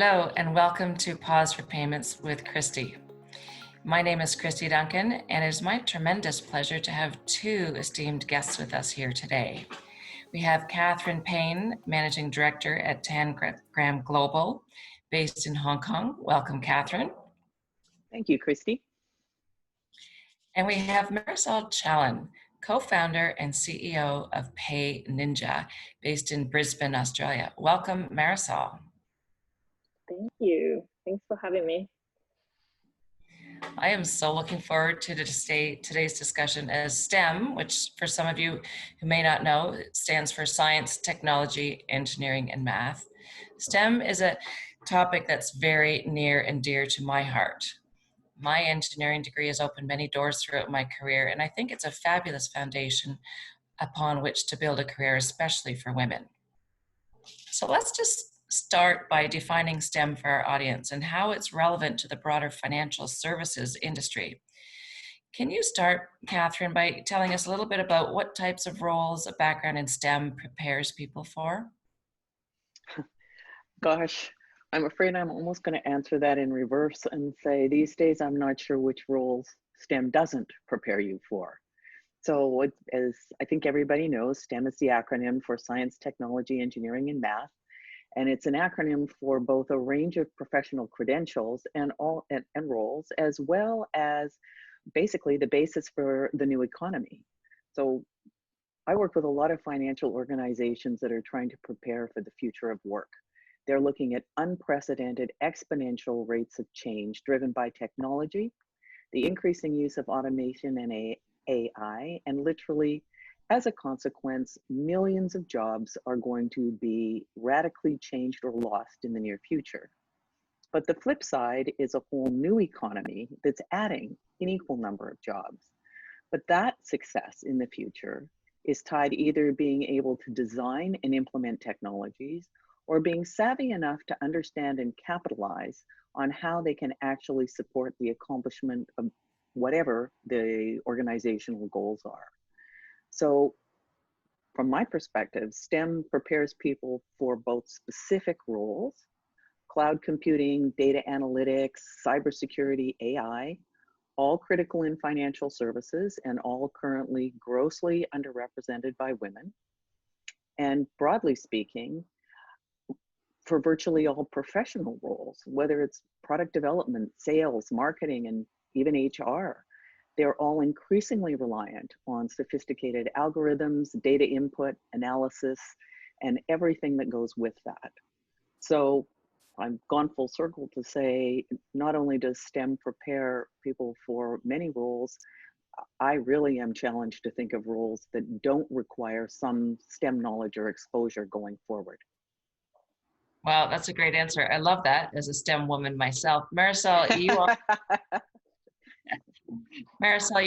Hello and welcome to Pause for Payments with Kristy. My name is Kristy Duncan and it is my tremendous pleasure to have two esteemed guests with us here today. We have Katherine Payne, Managing Director at Tangram Global, based in Hong Kong. Welcome, Katherine. Thank you, Kristy. And we have Marisol Challen, co-founder and CEO of PayNinja, based in Brisbane, Australia. Welcome, Marisol. Thank you. Thanks for having me. I am so looking forward to today's discussion as STEM, which for some of you who may not know, it stands for Science, Technology, Engineering, and Math. STEM is a topic that's very near and dear to my heart. My engineering degree has opened many doors throughout my career, and I think it's a fabulous foundation upon which to build a career, especially for women. So let's just start by defining STEM for our audience and how it's relevant to the broader financial services industry. Can you start, Katherine, by telling us a little bit about what types of roles a background in STEM prepares people for? Gosh, I'm afraid I'm almost going to answer that in reverse and say these days I'm not sure which roles STEM doesn't prepare you for. So as I think everybody knows, STEM is the acronym for Science, Technology, Engineering, and Math. And it's an acronym for both a range of professional credentials and roles, as well as basically the basis for the new economy. So I work with a lot of financial organizations that are trying to prepare for the future of work. They're looking at unprecedented exponential rates of change driven by technology, the increasing use of automation and AI, and literally, as a consequence, millions of jobs are going to be radically changed or lost in the near future. But the flip side is a whole new economy that's adding an equal number of jobs. But that success in the future is tied either being able to design and implement technologies or being savvy enough to understand and capitalize on how they can actually support the accomplishment of whatever the organizational goals are. So from my perspective, STEM prepares people for both specific roles, cloud computing, data analytics, cybersecurity, AI, all critical in financial services and all currently grossly underrepresented by women. And broadly speaking, for virtually all professional roles, whether it's product development, sales, marketing, and even HR, they're all increasingly reliant on sophisticated algorithms, data input, analysis, and everything that goes with that. So I've gone full circle to say, not only does STEM prepare people for many roles, I really am challenged to think of roles that don't require some STEM knowledge or exposure going forward. Wow, that's a great answer. I love that as a STEM woman myself. Marisol,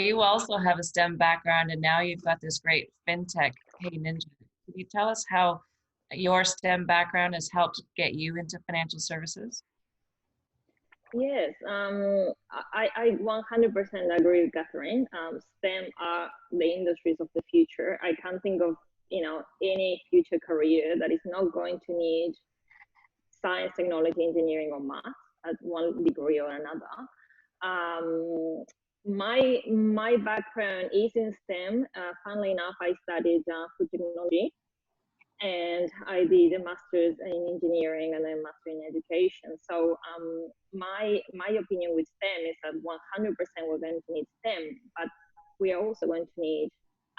you also have a STEM background and now you've got this great fintech, PayNinja. Can you tell us how your STEM background has helped get you into financial services? Yes, I 100% agree with Katherine. STEM are the industries of the future. I can't think of any future career that is not going to need science, technology, engineering, or math at one degree or another. My background is in STEM. Funnily enough, I studied food technology, and I did a master's in engineering and then master in education. So my opinion with STEM is that 100% we're going to need STEM, but we are also going to need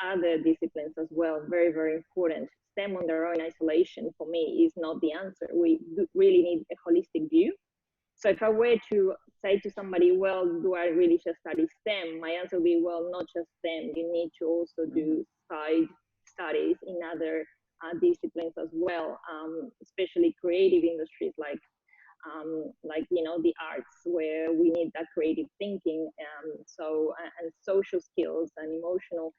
other disciplines as well. Very, very important. STEM on their own isolation for me is not the answer. We really need a holistic view. So if I were to say to somebody, well, do I really just study STEM? My answer would be, well, not just STEM. You need to also do side studies in other disciplines as well, especially creative industries like the arts, where we need that creative thinking, and social skills and emotional.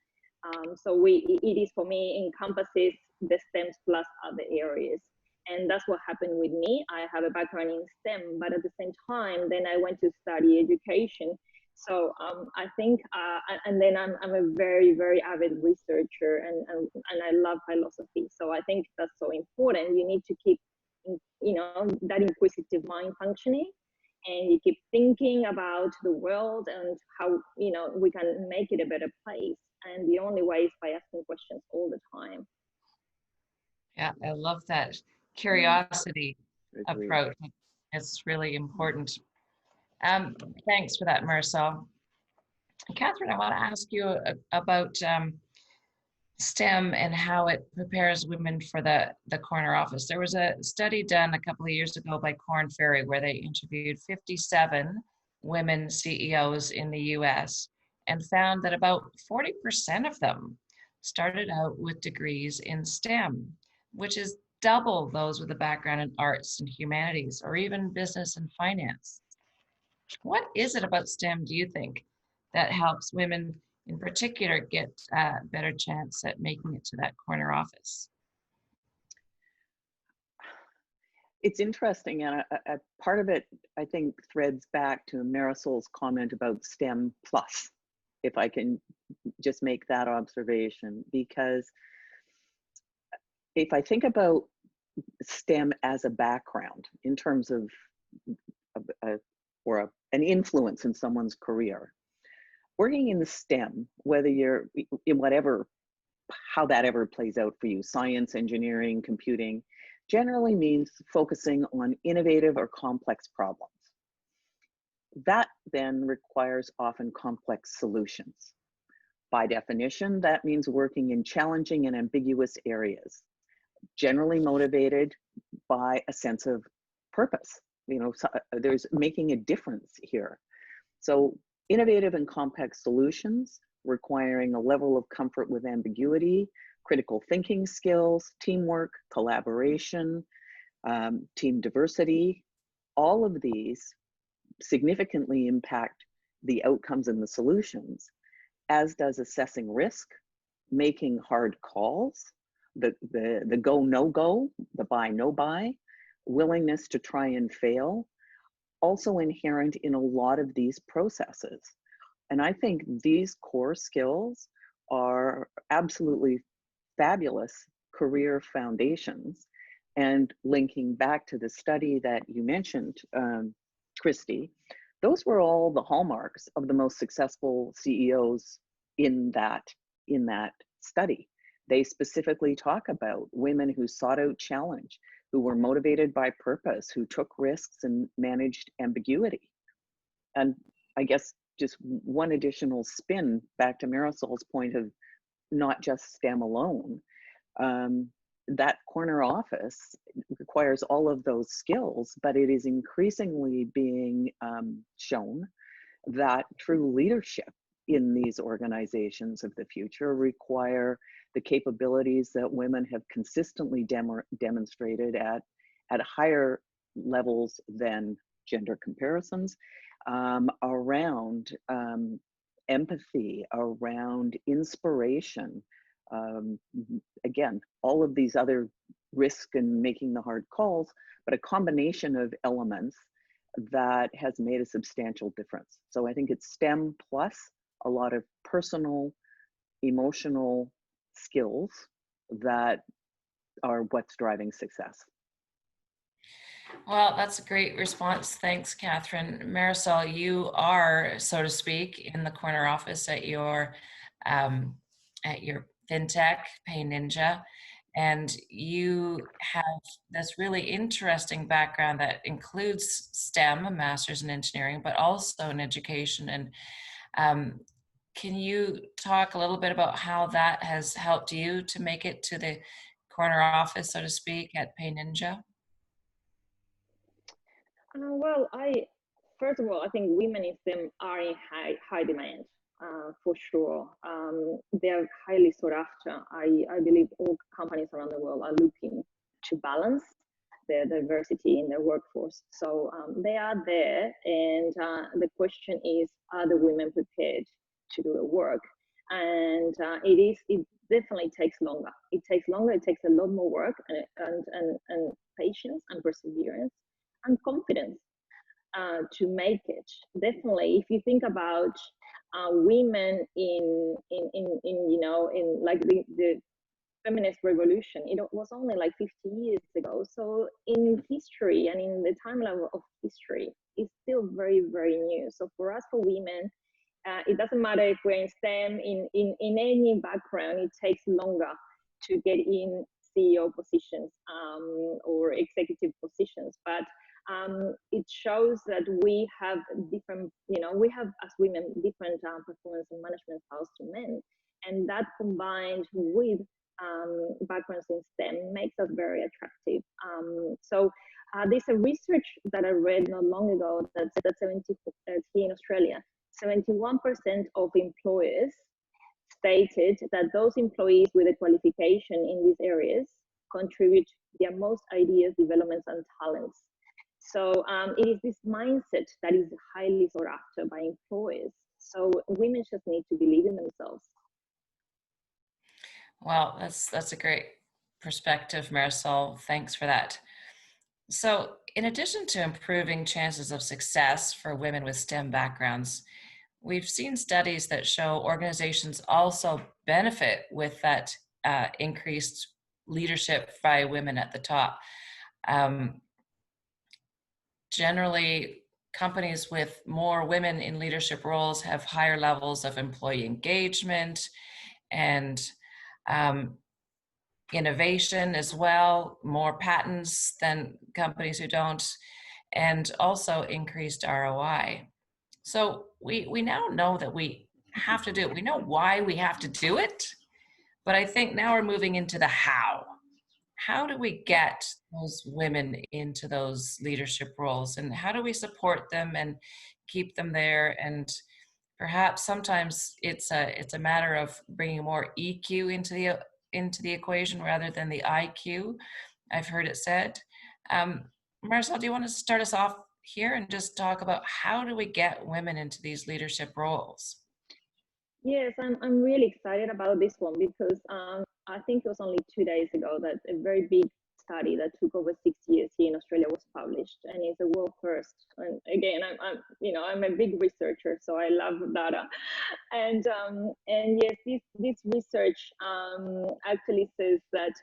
So it is, for me, encompasses the STEMs plus other areas. And that's what happened with me. I have a background in STEM, but at the same time, then I went to study education. So I think, and then I'm a very, very avid researcher, and I love philosophy. So I think that's so important. You need to keep that inquisitive mind functioning, and you keep thinking about the world and how we can make it a better place. And the only way is by asking questions all the time. Yeah, I love that curiosity Agreed. approach. It's really important. Thanks for that, Marisol. Katherine, I want to ask you about STEM and how it prepares women for the corner office. There was a study done a couple of years ago by Korn Ferry where they interviewed 57 women CEOs in the US and found that about 40% of them started out with degrees in STEM, which is double those with a background in arts and humanities or even business and finance. What is it about STEM, do you think, that helps women in particular get a better chance at making it to that corner office? It's interesting, and a part of it, I think, threads back to Marisol's comment about STEM plus, if I can just make that observation, because if I think about STEM as a background in terms of an influence in someone's career, working in the STEM, whether you're in whatever, how that ever plays out for you, science, engineering, computing, generally means focusing on innovative or complex problems. That then requires often complex solutions. By definition, that means working in challenging and ambiguous areas, generally motivated by a sense of purpose. There's making a difference here. So innovative and complex solutions requiring a level of comfort with ambiguity, critical thinking skills, teamwork, collaboration, team diversity, all of these significantly impact the outcomes and the solutions, as does assessing risk, making hard calls, the go, no go, the buy, no buy, willingness to try and fail, also inherent in a lot of these processes. And I think these core skills are absolutely fabulous career foundations. And linking back to the study that you mentioned, Kristy, those were all the hallmarks of the most successful CEOs in that study. They specifically talk about women who sought out challenge, who were motivated by purpose, who took risks and managed ambiguity. And I guess just one additional spin back to Marisol's point of not just STEM alone, that corner office requires all of those skills, but it is increasingly being shown that true leadership in these organizations of the future require the capabilities that women have consistently demonstrated at higher levels than gender comparisons, around empathy, around inspiration, again, all of these other risk and making the hard calls, but a combination of elements that has made a substantial difference. So I think it's STEM plus a lot of personal, emotional skills that are what's driving success. Well, that's a great response. Thanks, Katherine. Marisol, you are, so to speak, in the corner office at your fintech, PayNinja, and you have this really interesting background that includes STEM, a master's in engineering, but also in education. And can you talk a little bit about how that has helped you to make it to the corner office, so to speak, at PayNinja? Well, first of all, I think women in STEM are in high demand, for sure. They're highly sought after. I believe all companies around the world are looking to balance their diversity in their workforce. So they are there, and the question is, are the women prepared to do the work? And it definitely takes longer. It takes longer. It takes a lot more work and patience and perseverance and confidence to make it. Definitely, if you think about women in like the feminist revolution. It was only like 50 years ago. So in history and in the timeline of history, it's still very, very new. So for us, for women, it doesn't matter if we're in STEM, in any background, it takes longer to get in CEO positions or executive positions. But it shows that we have different, we have as women different performance and management styles to men. And that combined with backgrounds in STEM makes us very attractive. So there's a research that I read not long ago that said that here in Australia, 71% of employers stated that those employees with a qualification in these areas contribute their most ideas, developments, and talents. So it is this mindset that is highly sought after by employers. So women just need to believe in themselves. Well, that's a great perspective, Marisol. Thanks for that. So in addition to improving chances of success for women with STEM backgrounds, we've seen studies that show organizations also benefit with that increased leadership by women at the top. Generally, companies with more women in leadership roles have higher levels of employee engagement and innovation as well, more patents than companies who don't, and also increased ROI. So we now know that we have to do it. We know why we have to do it, but I think now we're moving into the how. How do we get those women into those leadership roles, and how do we support them and keep them there? And perhaps sometimes it's a matter of bringing more EQ into the equation rather than the IQ. I've heard it said. Marisol, do you want to start us off here and just talk about how do we get women into these leadership roles? Yes, I'm really excited about this one because I think it was only 2 days ago that a very big study that took over 6 years here in Australia was published, and it's a world first. And again, I'm a big researcher, so I love data. And yes, this research actually says that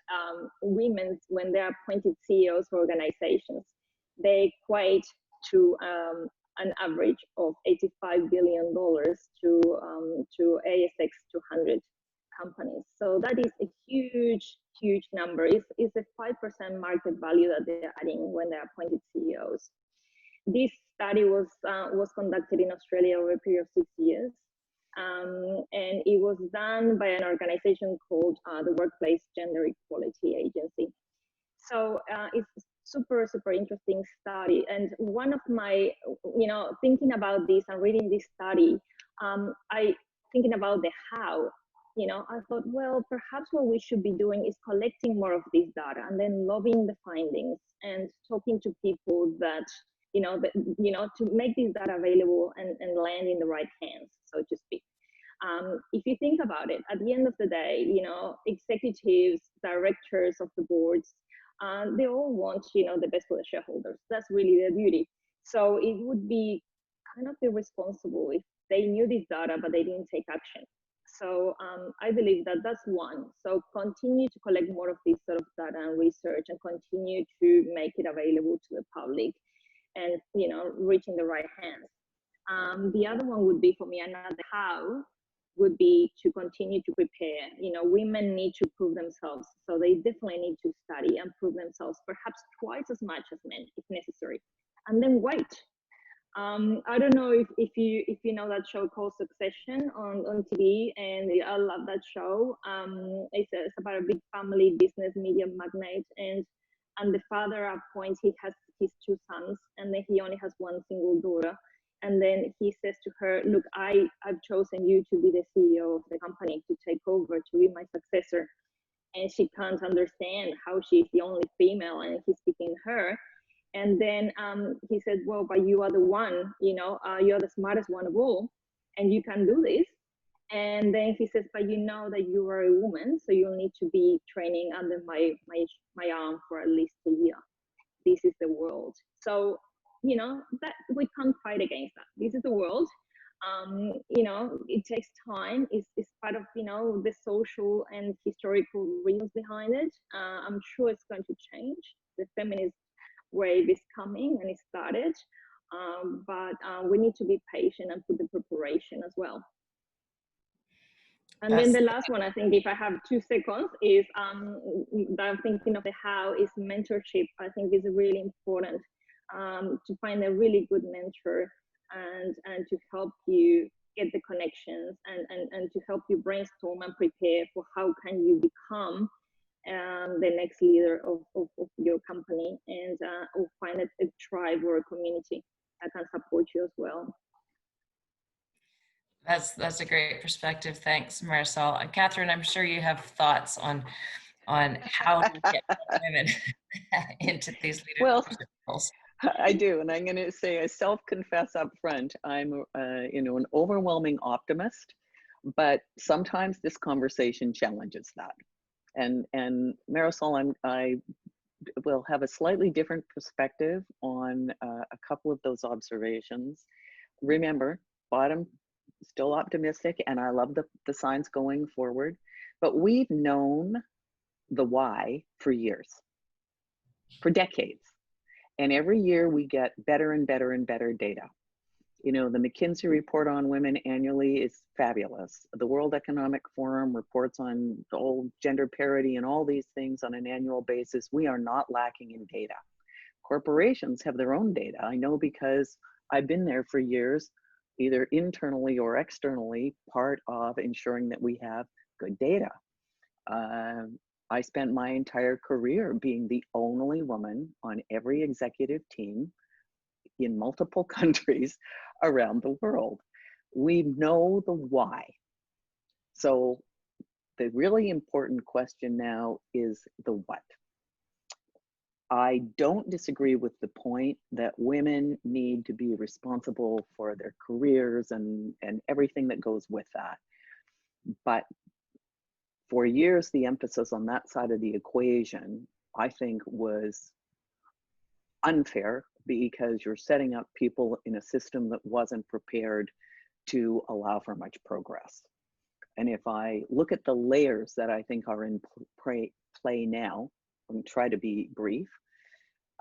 women, when they're appointed CEOs for organizations, they equate to an average of $85 billion to ASX 200 companies. So that is a huge, huge number. It's a 5% market value that they're adding when they're appointed CEOs. This study was conducted in Australia over a period of 6 years. And it was done by an organization called the Workplace Gender Equality Agency. So it's super, super interesting study. And one of my, thinking about this and reading this study, thinking about the how, I thought, well, perhaps what we should be doing is collecting more of this data and then lobbying the findings and talking to people that, to make this data available and land in the right hands, so to speak. If you think about it, at the end of the day, executives, directors of the boards, they all want, the best for the shareholders. That's really their duty. So it would be kind of irresponsible if they knew this data, but they didn't take action. So I believe that that's one. So continue to collect more of this sort of data and research and continue to make it available to the public and, reaching the right hands. The other one would be for me, another how would be to continue to prepare. Women need to prove themselves. So they definitely need to study and prove themselves, perhaps twice as much as men if necessary. And then wait. I don't know if you know that show called Succession on TV, and I love that show. It's about a big family business media magnate, and the father appoints, he has his 2 sons, and then he only has 1 single daughter. And then he says to her, look, I've chosen you to be the CEO of the company, to take over, to be my successor. And she can't understand how she's the only female and he's picking her. And then he said, well, but you are the one, you're the smartest one of all, and you can do this. And then he says, but you know that you are a woman, so you'll need to be training under my arm for at least a year. This is the world. So, that we can't fight against that. This is the world. You know, it takes time. It's part of, you know, the social and historical reasons behind it. I'm sure it's going to change. The feminist wave is coming and it started, but we need to be patient and put the preparation as well. And then the last one, I think, if I have 2 seconds, is I'm thinking of the how is mentorship. I think is really important to find a really good mentor and to help you get the connections and to help you brainstorm and prepare for how can you become the next leader of your company, and or find a tribe or a community that can support you as well. That's a great perspective. Thanks, Marisol. And Katherine, I'm sure you have thoughts on how to get women into these leadership roles. I do, and I'm going to say, I self-confess up front, I'm you know, an overwhelming optimist, but sometimes this conversation challenges that. And Marisol, I will have a slightly different perspective on a couple of those observations. Remember, bottom, still optimistic, and I love the signs going forward, but we've known the why for years, for decades. And every year we get better and better and better data. You know, the McKinsey report on women annually is fabulous. The World Economic Forum reports on the old gender parity and all these things on an annual basis. We are not lacking in data. Corporations have their own data. I know because I've been there for years, either internally or externally, part of ensuring that we have good data. I spent my entire career being the only woman on every executive team in multiple countries around the world. We know the why. So the really important question now is the what. I don't disagree with the point that women need to be responsible for their careers and everything that goes with that. But for years, the emphasis on that side of the equation, I think, was unfair because you're setting up people in a system that wasn't prepared to allow for much progress. And if I look at the layers that I think are in play now, I'm going to try to be brief.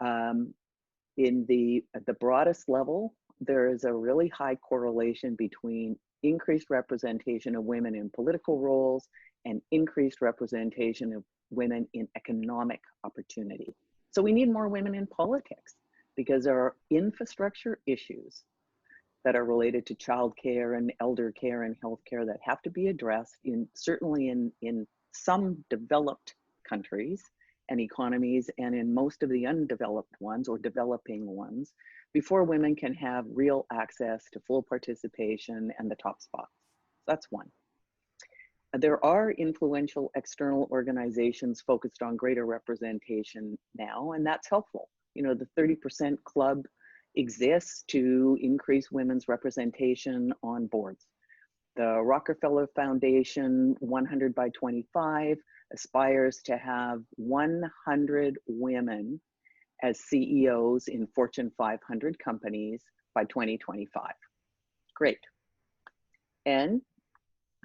At the broadest level, there is a really high correlation between increased representation of women in political roles and increased representation of women in economic opportunity. So we need more women in politics because there are infrastructure issues that are related to childcare and elder care and healthcare that have to be addressed certainly in some developed countries and economies, and in most of the undeveloped ones or developing ones, before women can have real access to full participation and the top spots. That's one. There are influential external organizations focused on greater representation now, and that's helpful. You know, the 30% club exists to increase women's representation on boards. The Rockefeller Foundation 100 by 25 aspires to have 100 women as CEOs in Fortune 500 companies by 2025. Great. And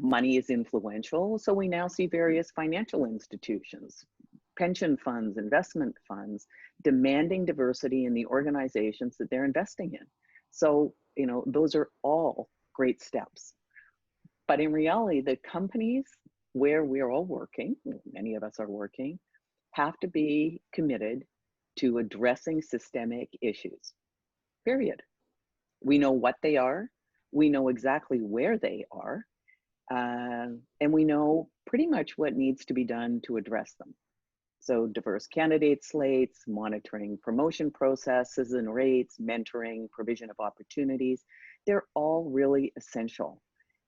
money is influential, so we now see various financial institutions, pension funds, investment funds, demanding diversity in the organizations that they're investing in. So, you know, those are all great steps. But in reality, the companies where we're all working, many of us are working, have to be committed to addressing systemic issues, period. We know what they are, we know exactly where they are, and we know pretty much what needs to be done to address them. So diverse candidate slates, monitoring promotion processes and rates, mentoring, provision of opportunities, they're all really essential.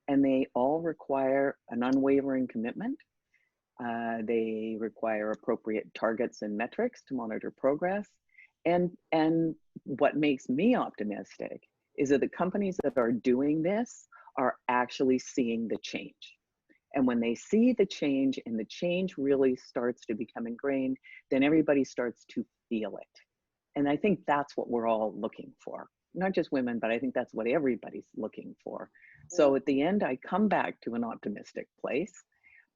And they all require an unwavering commitment. They require appropriate targets and metrics to monitor progress. And what makes me optimistic is that the companies that are doing this are actually seeing the change. And when they see the change and the change really starts to become ingrained, then everybody starts to feel it. And I think that's what we're all looking for. not just women, but I think that's what everybody's looking for. So at the end, I come back to an optimistic place.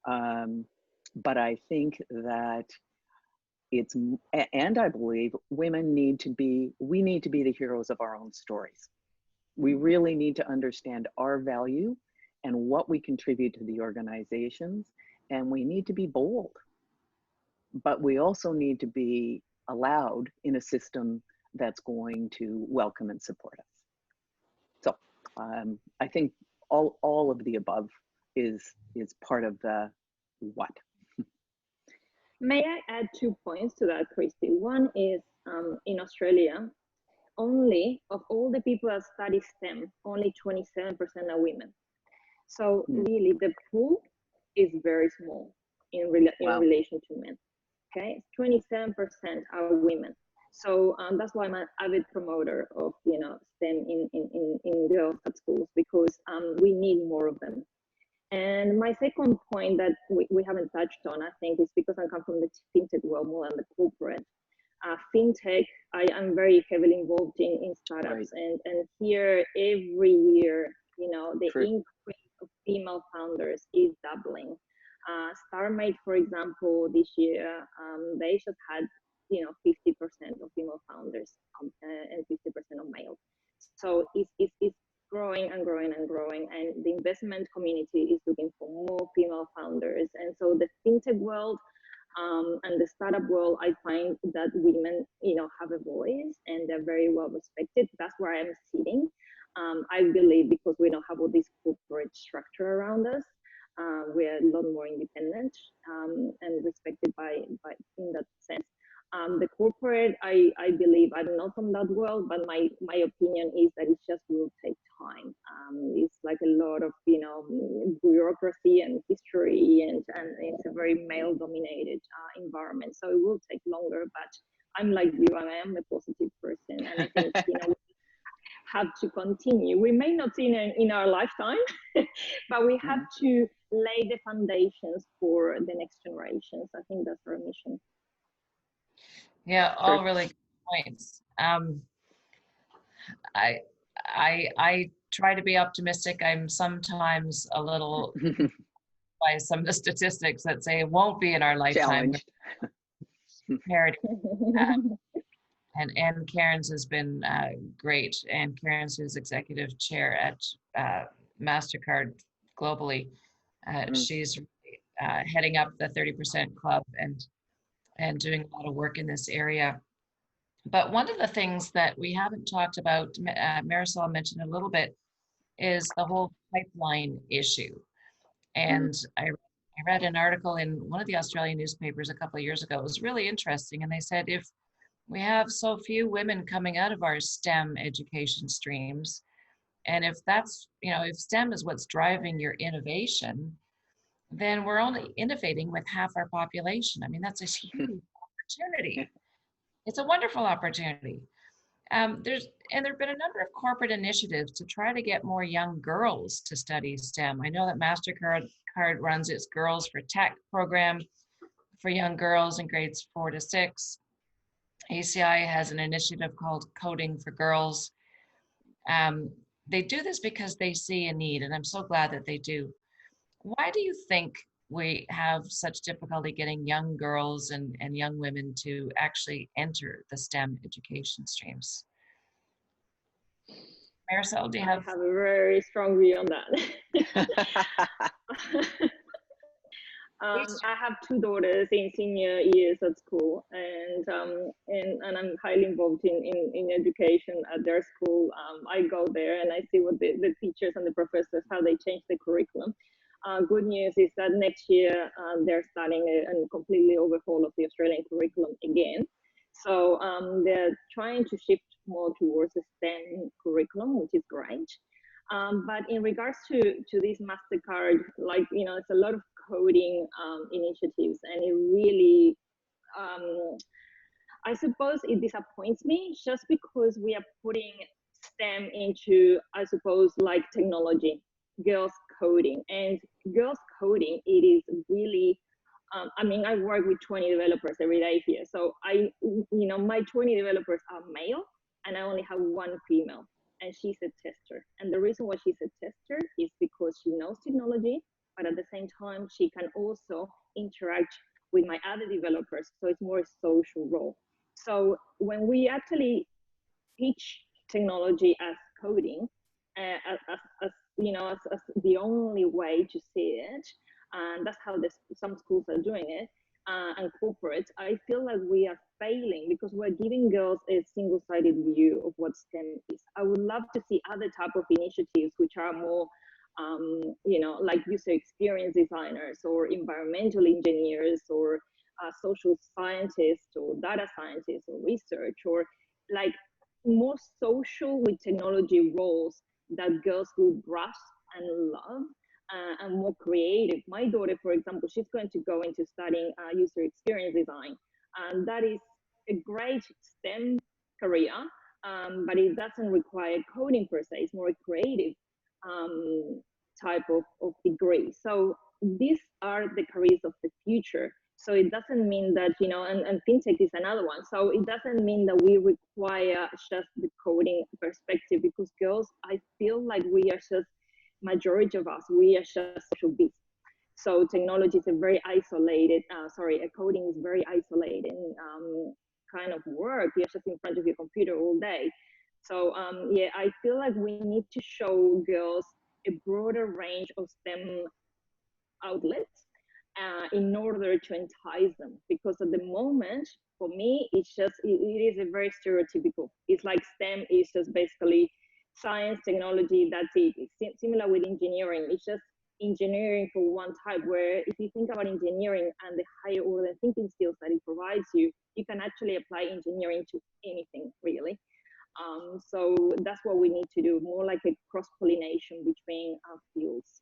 But I think that and I believe women we need to be the heroes of our own stories. We really need to understand our value and what we contribute to the organizations, and we need to be bold. But we also need to be allowed in a system that's going to welcome and support us. So I think all of the above is part of the what. May I add 2 points to that, Kristy? One is in Australia, only of all the people that study STEM, only 27% are women. So really the pool is very small in relation to men. Okay, 27% are women. So that's why I'm an avid promoter of STEM in girls at schools, because we need more of them. And my second point that we haven't touched on, I think, is because I come from the fintech world more than the corporate. Fintech, I am very heavily involved in startups, right. and here every year, the increase of female founders is doubling. StarMate, for example, this year, they just had 50% of female founders and 50% of male. So it's growing and growing and growing, and the investment community is looking for more female founders. And so the fintech world and the startup world, I find that women, have a voice and they're very well respected. That's where I'm sitting. I believe because we don't have all this corporate structure around us, we're a lot more independent and respected by in that sense. The corporate, I believe, I'm not from that world, but my opinion is that it just will take time. It's like a lot of, bureaucracy and history, and it's a very male-dominated environment. So it will take longer, but I'm like you, I am a positive person. And I think, we have to continue. We may not see it in our lifetime, but we have to lay the foundations for the next generations. I think that's our mission. Yeah, all really good points. I try to be optimistic. I'm sometimes a little by some of the statistics that say it won't be in our lifetime. Parity. And Karen's has been great. And Karen's who's executive chair at MasterCard globally. She's heading up the 30% Club and doing a lot of work in this area. But one of the things that we haven't talked about, Marisol mentioned a little bit, is the whole pipeline issue. And I read an article in one of the Australian newspapers a couple of years ago. It was really interesting. And they said, if we have so few women coming out of our STEM education streams, and if that's, if STEM is what's driving your innovation, then we're only innovating with half our population. I mean, that's a huge opportunity. It's a wonderful opportunity. There have been a number of corporate initiatives to try to get more young girls to study STEM. I know that MasterCard runs its Girls for Tech program for young girls in grades 4 to 6. ACI has an initiative called Coding for Girls. They do this because they see a need, and I'm so glad that they do. Why do you think we have such difficulty getting young girls and young women to actually enter the STEM education streams? Marisol, do you have? I have a very strong view on that. I have 2 daughters in senior years at school, and I'm highly involved in education at their school. I go there and I see what the teachers and the professors, how they change the curriculum. Good news is that next year they're starting a completely overhaul of the Australian curriculum again. So they're trying to shift more towards a STEM curriculum, which is great. But in regards to this MasterCard, it's a lot of coding initiatives, and it really, I suppose it disappoints me just because we are putting STEM into, I suppose, like technology, girls coding. And girls coding, it is really, I work with 20 developers every day here. So my 20 developers are male, and I only have one female, and she's a tester. And the reason why she's a tester is because she knows technology, but at the same time, she can also interact with my other developers. So it's more a social role. So when we actually teach technology as coding, as you know, as the only way to see it, and that's how some schools are doing it, and corporates, I feel like we are failing because we're giving girls a single-sided view of what STEM is. I would love to see other type of initiatives which are more, you know, like user experience designers or environmental engineers or social scientists or data scientists or research, or like more social with technology roles that girls will grasp and love, and more creative. My daughter, for example, she's going to go into studying user experience design, and that is a great STEM career, but it doesn't require coding per se. It's more a creative type of degree. So these are the careers of the future. So it doesn't mean that, you know, and fintech is another one. So it doesn't mean that we require just the coding perspective, because girls, I feel like we are just, majority of us, we are just social beasts. So technology is a very isolated, coding is very isolating kind of work. You're just in front of your computer all day. So yeah, I feel like we need to show girls a broader range of STEM outlets in order to entice them, because at the moment, for me, it is a very stereotypical. It's like STEM is just basically science, technology, that's it. It's similar with engineering. It's just engineering for one type, where if you think about engineering and the higher order thinking skills that it provides you, you can actually apply engineering to anything, really. So that's what we need to do, more like a cross-pollination between our fields.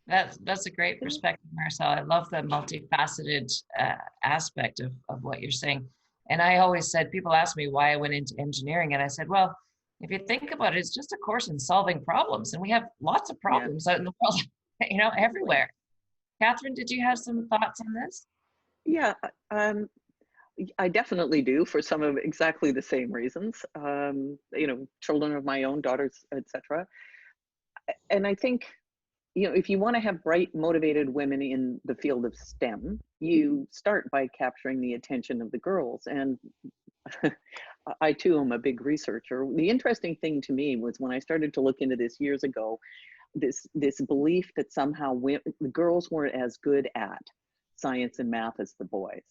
That's a great perspective, Marisol. I love the multifaceted aspect of what you're saying. And I always said, people ask me why I went into engineering, and I said, well, if you think about it, it's just a course in solving problems, and we have lots of problems out in the world, you know, everywhere. Katherine, did you have some thoughts on this? Yeah, I definitely do, for some of exactly the same reasons. You know, children of my own, daughters, etc. And I think, you know, if you want to have bright, motivated women in the field of STEM, you start by capturing the attention of the girls. And I too am a big researcher. The interesting thing to me was when I started to look into this years ago, this belief that somehow the girls weren't as good at science and math as the boys.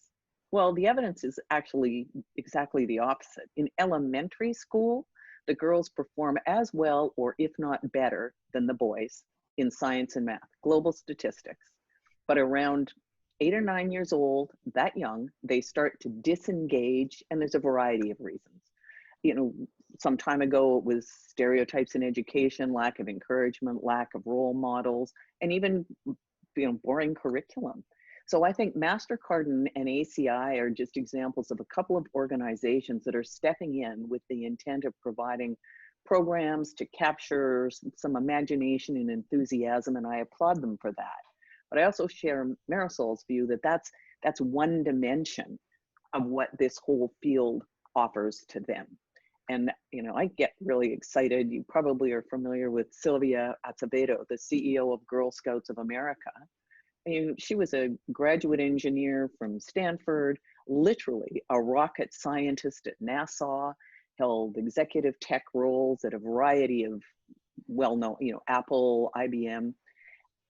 Well, the evidence is actually exactly the opposite. In elementary school, the girls perform as well, or if not better, than the boys in science and math, global statistics. But around 8 or 9 years old, that young, they start to disengage, and there's a variety of reasons. You know, some time ago, it was stereotypes in education, lack of encouragement, lack of role models, and even, you know, boring curriculum. So I think MasterCard and ACI are just examples of a couple of organizations that are stepping in with the intent of providing programs to capture some imagination and enthusiasm, and I applaud them for that. But I also share Marisol's view that that's one dimension of what this whole field offers to them. And, you know, I get really excited. You probably are familiar with Sylvia Acevedo, the CEO of Girl Scouts of America. And she was a graduate engineer from Stanford, literally a rocket scientist at NASA, held executive tech roles at a variety of well-known, you know, Apple, IBM.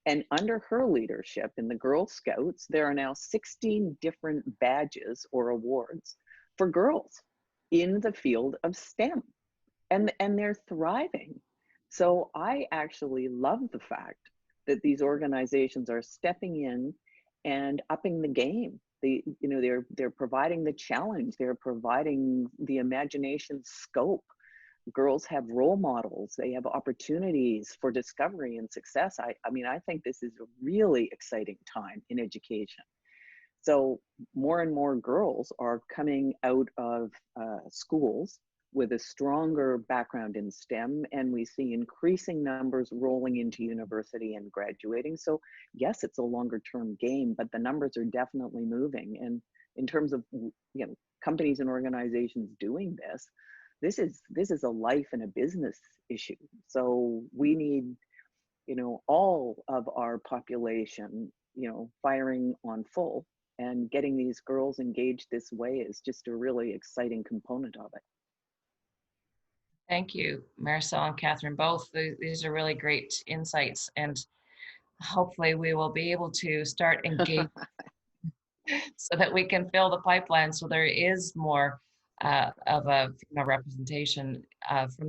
And under her leadership in the Girl Scouts, there are now 16 different badges or awards for girls in the field of STEM, and they're thriving. So I actually love the fact that these organizations are stepping in and upping the game. They're providing the challenge, they're providing the imagination scope. Girls have role models, they have opportunities for discovery and success. I mean, I think this is a really exciting time in education. So more and more girls are coming out of schools with a stronger background in STEM, and we see increasing numbers rolling into university and graduating. So yes, it's a longer term game, but the numbers are definitely moving. And in terms of, you know, companies and organizations doing this, this is a life and a business issue. So we need, you know, all of our population, you know, firing on full, and getting these girls engaged this way is just a really exciting component of it. Thank you, Marisol and Katherine, both. These are really great insights, and hopefully we will be able to start engaging so that we can fill the pipeline so there is more of a female representation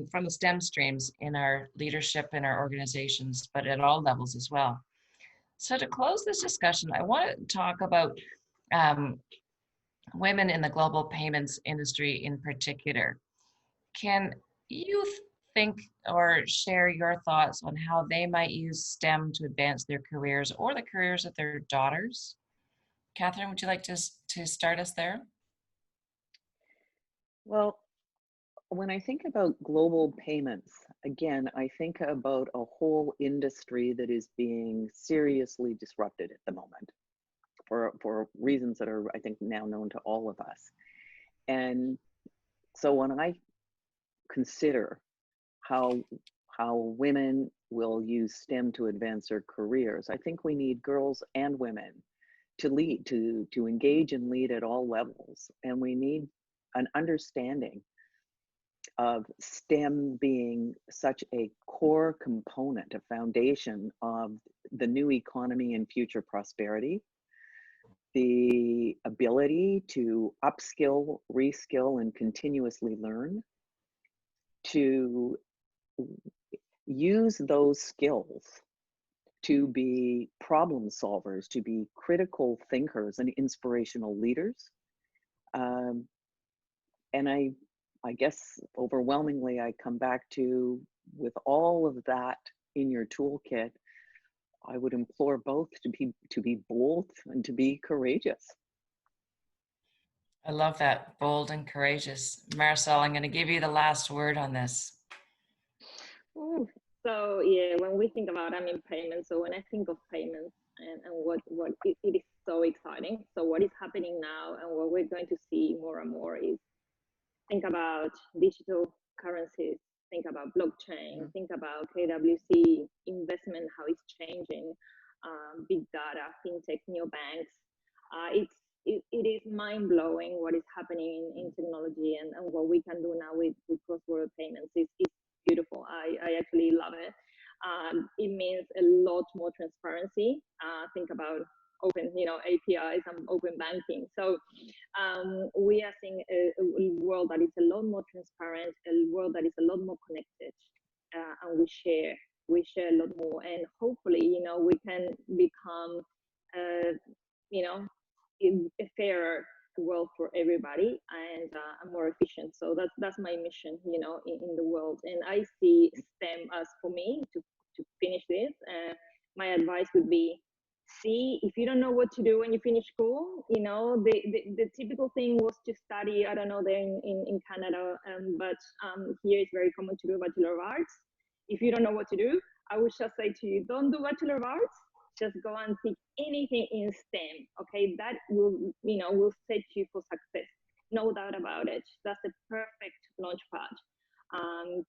from the STEM streams in our leadership in our organizations, but at all levels as well. So to close this discussion, I want to talk about women in the global payments industry in particular. Can you think or share your thoughts on how they might use STEM to advance their careers or the careers of their daughters? Katherine, would you like to start us there? Well, when I think about global payments, again, I think about a whole industry that is being seriously disrupted at the moment for reasons that are, I think, now known to all of us. And so when I consider how women will use STEM to advance their careers, I think we need girls and women to lead, to engage and lead at all levels. And we need an understanding of STEM being such a core component, a foundation of the new economy and future prosperity. The ability to upskill, reskill, and continuously learn, to use those skills to be problem solvers, to be critical thinkers and inspirational leaders. And I guess overwhelmingly, I come back to, with all of that in your toolkit, I would implore both to be bold and to be courageous. I love that, bold and courageous. Marisol, I'm going to give you the last word on this. Ooh. So yeah, when we think about, I mean, payments, so when I think of payments and what it is so exciting. So what is happening now and what we're going to see more and more is, think about digital currencies, think about blockchain, think about KWC investment, how it's changing, big data, fintech, neobanks. It is mind-blowing what is happening in technology, and what we can do now with cross-border payments is beautiful. I actually love it. It means a lot more transparency. Think about open, APIs and open banking. So we are seeing a world that is a lot more transparent, a world that is a lot more connected, and we share a lot more. And hopefully, we can become, a fairer world for everybody, and more efficient. So that's my mission, in the world. And I see STEM as, for me, to finish this, my advice would be, see, if you don't know what to do when you finish school, the typical thing was to study, I don't know, there in Canada, but here it's very common to do a Bachelor of Arts. If you don't know what to do, I would just say to you, don't do Bachelor of Arts, just go and pick anything in STEM, okay? That will set you for success, no doubt about it. That's a perfect launch pad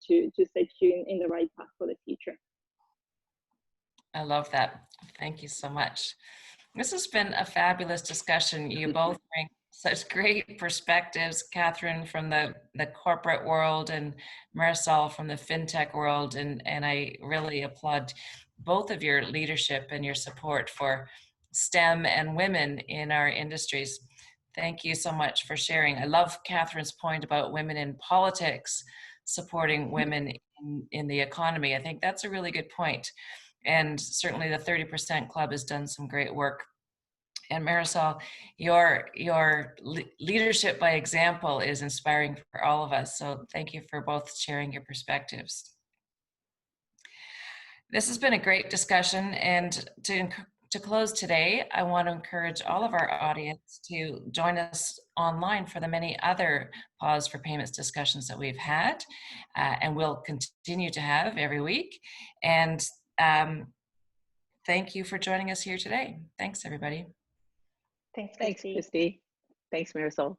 to set you in the right path for the future. I love that. Thank you so much. This has been a fabulous discussion. You both bring such great perspectives, Katherine from the corporate world and Marisol from the fintech world. And I really applaud both of your leadership and your support for STEM and women in our industries. Thank you so much for sharing. I love Katherine's point about women in politics supporting women in the economy. I think that's a really good point. And certainly the 30% Club has done some great work. And Marisol, your leadership by example is inspiring for all of us. So thank you for both sharing your perspectives. This has been a great discussion, and to to close today, I want to encourage all of our audience to join us online for the many other Pause for Payments discussions that we've had and will continue to have every week. And thank you for joining us here today. Thanks, everybody. Thanks, Thanks, Kristy. Kristy. Thanks, Marisol.